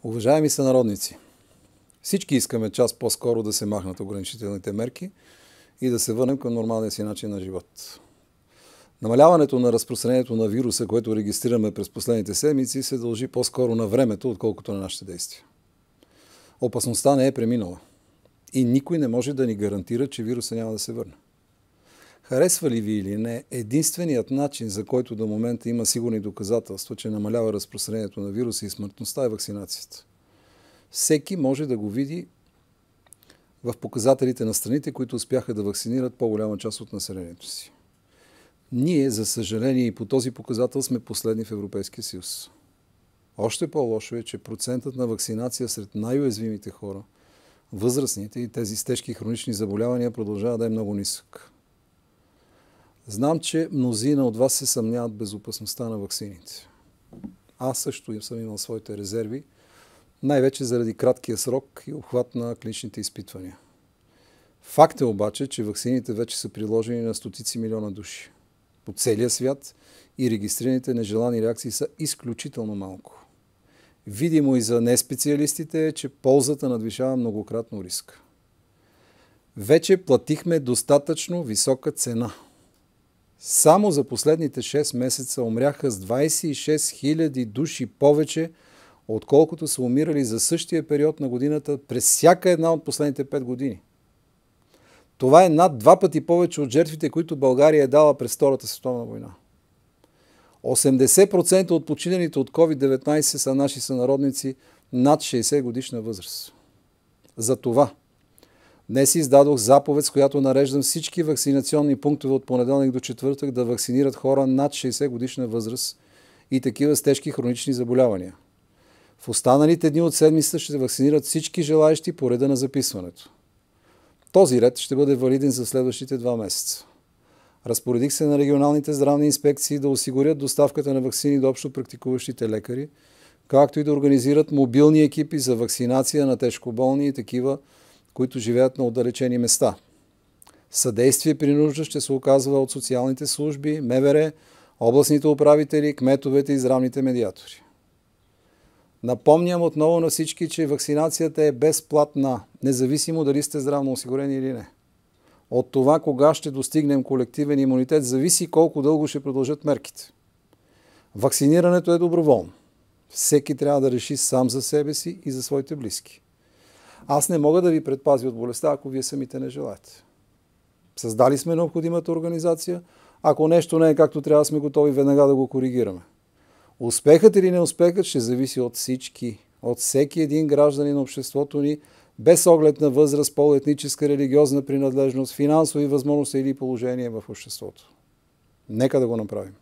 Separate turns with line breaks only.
Уважаеми сънародници, всички искаме час по-скоро да се махнат ограничителните мерки и да се върнем към нормалния си начин на живот. Намаляването на разпространението на вируса, което регистрираме през последните седмици, се дължи по-скоро на времето, отколкото на нашите действия. Опасността не е преминала и никой не може да ни гарантира, че вируса няма да се върне. Харесва ли ви или не, единственият начин, за който до момента има сигурни доказателства, че намалява разпространението на вируса и смъртността, е вакцинацията. Всеки може да го види в показателите на страните, които успяха да вакцинират по-голяма част от населението си. Ние, за съжаление, и по този показател сме последни в Европейския съюз. Още по-лошо е, че процентът на вакцинация сред най-уязвимите хора, възрастните и тези с тежки хронични заболявания, продължава да е много нисък. Знам, че мнозина от вас се съмняват в безопасността на ваксините. Аз също съм имал своите резерви, най-вече заради краткия срок и обхват на клиничните изпитвания. Факт е обаче, че ваксините вече са приложени на стотици милиона души по целия свят и регистрираните нежелани реакции са изключително малко. Видимо и за неспециалистите е, че ползата надвишава многократно риска. Вече платихме достатъчно висока цена. Само за последните 6 месеца умряха с 26 000 души повече, отколкото са умирали за същия период на годината през всяка една от последните 5 години. Това е над 2 пъти повече от жертвите, които България е дала през Втората световна война. 80% от починалите от COVID-19 са наши сънародници над 60 годишна възраст. Затова днес издадох заповед, с която нареждам всички вакцинационни пунктове от понеделник до четвъртък да вакцинират хора над 60 годишна възраст и такива с тежки хронични заболявания. В останалите дни от седмицата ще вакцинират всички желаещи по реда на записването. Този ред ще бъде валиден за следващите 2 месеца. Разпоредих се на регионалните здравни инспекции да осигурят доставката на ваксини до общо практикуващите лекари, както и да организират мобилни екипи за вакцинация на тежкоболни и такива, които живеят на отдалечени места. Съдействие при нужда ще се оказва от социалните служби, МВР, областните управители, кметовете и здравните медиатори. Напомням отново на всички, че вакцинацията е безплатна, независимо дали сте здравно осигурени или не. От това кога ще достигнем колективен имунитет зависи колко дълго ще продължат мерките. Вакцинирането е доброволно. Всеки трябва да реши сам за себе си и за своите близки. Аз не мога да ви предпазя от болестта, ако вие самите не желаете. Създали сме необходимата организация. Ако нещо не е както трябва, сме готови веднага да го коригираме. Успехът или неуспехът ще зависи от всички, от всеки един гражданин на обществото ни, без оглед на възраст, пол, етническа, религиозна принадлежност, финансови възможности или положение в обществото. Нека да го направим.